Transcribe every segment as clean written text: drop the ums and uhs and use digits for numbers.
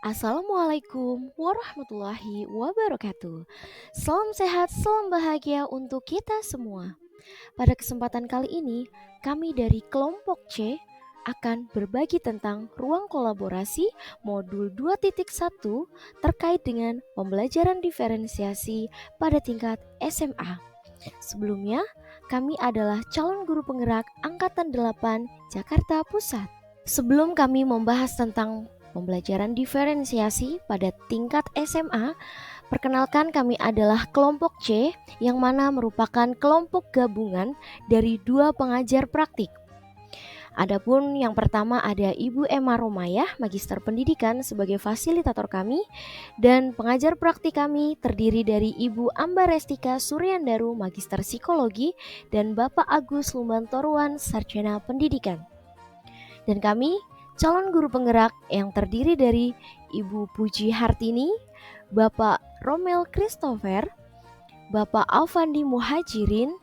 Assalamualaikum warahmatullahi wabarakatuh. Salam sehat, salam bahagia untuk kita semua. Pada kesempatan kali ini, kami dari kelompok C akan berbagi tentang ruang kolaborasi modul 2.1 terkait dengan pembelajaran diferensiasi pada tingkat SMA. Sebelumnya, kami adalah calon guru penggerak Angkatan 8 Jakarta Pusat. Sebelum kami membahas tentang pembelajaran diferensiasi pada tingkat SMA, perkenalkan kami adalah kelompok C yang mana merupakan kelompok gabungan dari dua pengajar praktik. Adapun yang pertama ada Ibu Emma Romayah, Magister Pendidikan sebagai fasilitator kami, dan pengajar praktik kami terdiri dari Ibu Ambar Restika Suryandaru, Magister Psikologi, dan Bapak Agus Lumbantoruan, Sarjana Pendidikan. Dan kami calon guru penggerak yang terdiri dari Ibu Puji Hartini, Bapak Romel Christopher, Bapak Alfandi Muhajirin,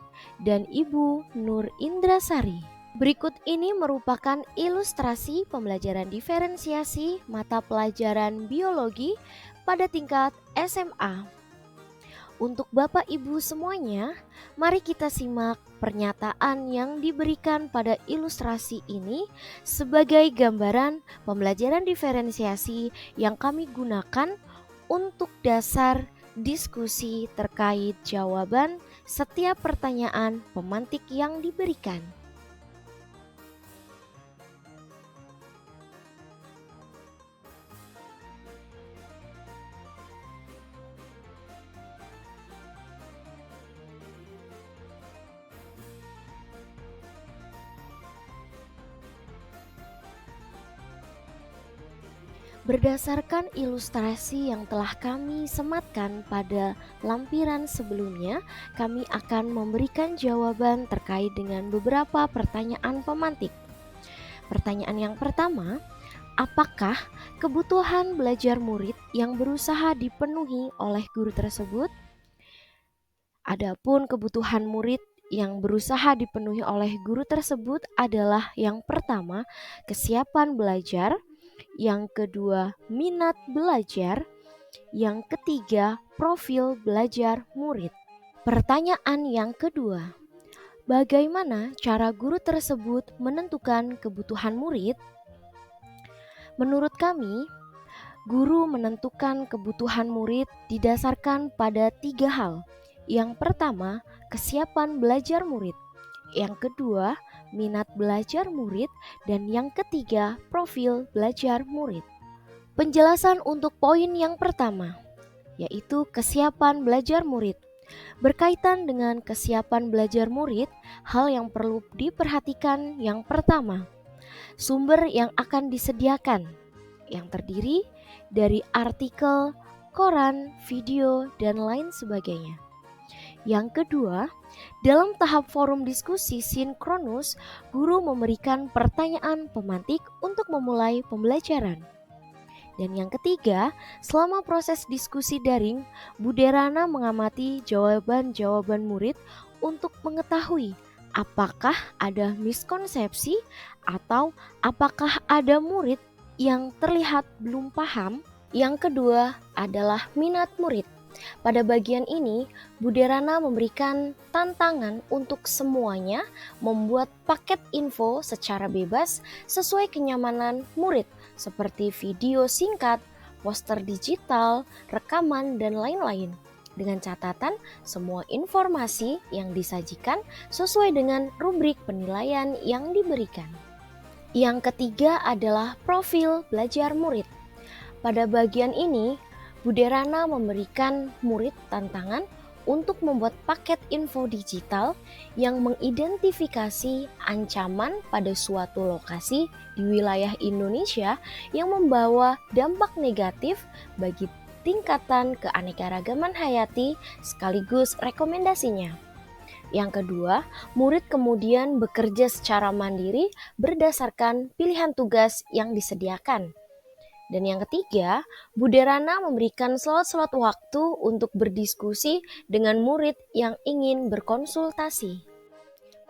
dan Ibu Nur Indrasari. Berikut ini merupakan ilustrasi pembelajaran diferensiasi mata pelajaran biologi pada tingkat SMA. Untuk Bapak Ibu semuanya, mari kita simak pernyataan yang diberikan pada ilustrasi ini sebagai gambaran pembelajaran diferensiasi yang kami gunakan untuk dasar diskusi terkait jawaban setiap pertanyaan pemantik yang diberikan. Berdasarkan ilustrasi yang telah kami sematkan pada lampiran sebelumnya, kami akan memberikan jawaban terkait dengan beberapa pertanyaan pemantik. Pertanyaan yang pertama, apakah kebutuhan belajar murid yang berusaha dipenuhi oleh guru tersebut? Adapun kebutuhan murid yang berusaha dipenuhi oleh guru tersebut adalah yang pertama, kesiapan belajar, yang kedua, minat belajar, yang ketiga, profil belajar murid. Pertanyaan yang kedua, bagaimana cara guru tersebut menentukan kebutuhan murid? Menurut kami, guru menentukan kebutuhan murid didasarkan pada 3 hal. Yang pertama, kesiapan belajar murid. Yang kedua, minat belajar murid, dan yang ketiga, profil belajar murid. Penjelasan untuk poin yang pertama, yaitu kesiapan belajar murid. Berkaitan dengan kesiapan belajar murid, hal yang perlu diperhatikan yang pertama, sumber yang akan disediakan, yang terdiri dari artikel, koran, video, dan lain sebagainya. Yang kedua, dalam tahap forum diskusi sinkronus, guru memberikan pertanyaan pemantik untuk memulai pembelajaran. Dan yang ketiga, selama proses diskusi daring, Buderana mengamati jawaban-jawaban murid untuk mengetahui apakah ada miskonsepsi atau apakah ada murid yang terlihat belum paham. Yang kedua adalah minat murid. Pada bagian ini, Buderana memberikan tantangan untuk semuanya membuat paket info secara bebas sesuai kenyamanan murid seperti video singkat, poster digital, rekaman, dan lain-lain. Dengan catatan semua informasi yang disajikan sesuai dengan rubrik penilaian yang diberikan. Yang ketiga adalah profil belajar murid. Pada bagian ini, Buderana memberikan murid tantangan untuk membuat paket info digital yang mengidentifikasi ancaman pada suatu lokasi di wilayah Indonesia yang membawa dampak negatif bagi tingkatan keanekaragaman hayati sekaligus rekomendasinya. Yang kedua, murid kemudian bekerja secara mandiri berdasarkan pilihan tugas yang disediakan. Dan yang ketiga, Buderana memberikan slot-slot waktu untuk berdiskusi dengan murid yang ingin berkonsultasi.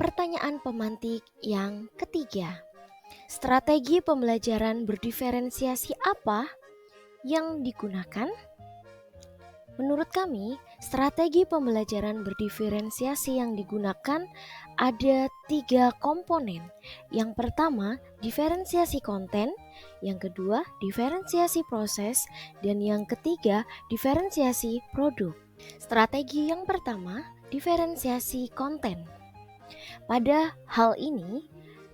Pertanyaan pemantik yang ketiga, strategi pembelajaran berdiferensiasi apa? yang digunakan? Menurut kami, strategi pembelajaran berdiferensiasi yang digunakan ada 3 komponen. Yang pertama, diferensiasi konten, yang kedua, diferensiasi proses, dan yang ketiga, diferensiasi produk. Strategi yang pertama, diferensiasi konten. Pada hal ini,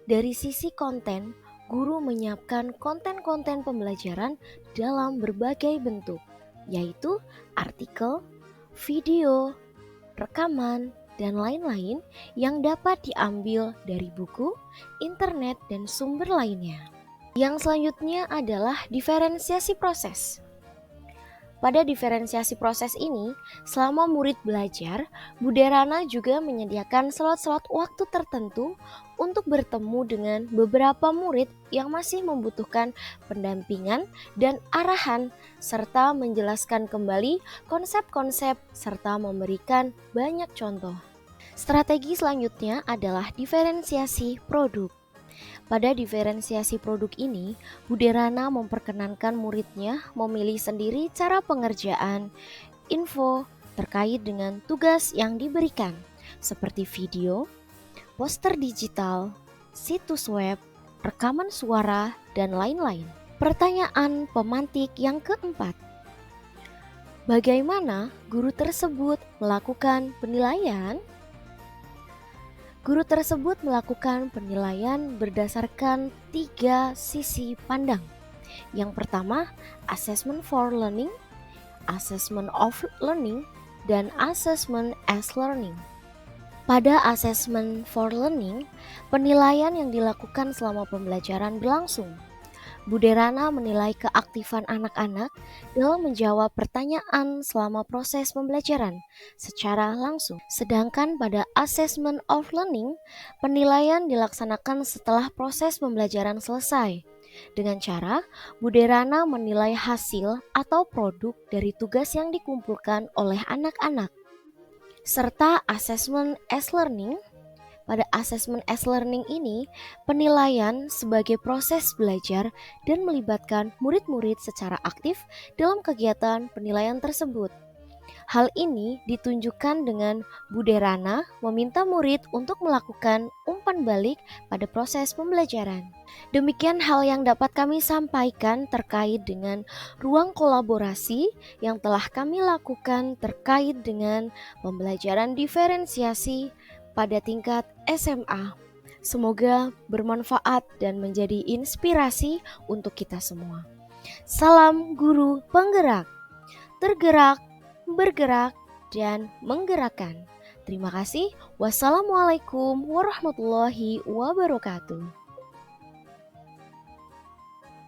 dari sisi konten, guru menyiapkan konten-konten pembelajaran dalam berbagai bentuk, yaitu artikel, video, rekaman, dan lain-lain yang dapat diambil dari buku, internet, dan sumber lainnya. Yang selanjutnya adalah diferensiasi proses. Pada diferensiasi proses ini, selama murid belajar, Buderana juga menyediakan slot-slot waktu tertentu untuk bertemu dengan beberapa murid yang masih membutuhkan pendampingan dan arahan, serta menjelaskan kembali konsep-konsep serta memberikan banyak contoh. Strategi selanjutnya adalah diferensiasi produk. Pada diferensiasi produk ini, Buderana memperkenankan muridnya memilih sendiri cara pengerjaan info terkait dengan tugas yang diberikan, seperti video, poster digital, situs web, rekaman suara, dan lain-lain. Pertanyaan pemantik yang keempat. Bagaimana guru tersebut melakukan penilaian? Guru tersebut melakukan penilaian berdasarkan 3 sisi pandang. Yang pertama, assessment for learning, assessment of learning, dan assessment as learning. Pada assessment for learning, penilaian yang dilakukan selama pembelajaran berlangsung. Buderana menilai keaktifan anak-anak dalam menjawab pertanyaan selama proses pembelajaran secara langsung. Sedangkan pada assessment of learning, penilaian dilaksanakan setelah proses pembelajaran selesai. Dengan cara, Buderana menilai hasil atau produk dari tugas yang dikumpulkan oleh anak-anak. Serta assessment as learning. Pada assessment as learning ini, penilaian sebagai proses belajar dan melibatkan murid-murid secara aktif dalam kegiatan penilaian tersebut. Hal ini ditunjukkan dengan Buderana meminta murid untuk melakukan umpan balik pada proses pembelajaran. Demikian hal yang dapat kami sampaikan terkait dengan ruang kolaborasi yang telah kami lakukan terkait dengan pembelajaran diferensiasi pada tingkat SMA. Semoga bermanfaat dan menjadi inspirasi untuk kita semua. Salam guru penggerak, tergerak, bergerak, dan menggerakkan. Terima kasih. Wassalamualaikum warahmatullahi wabarakatuh.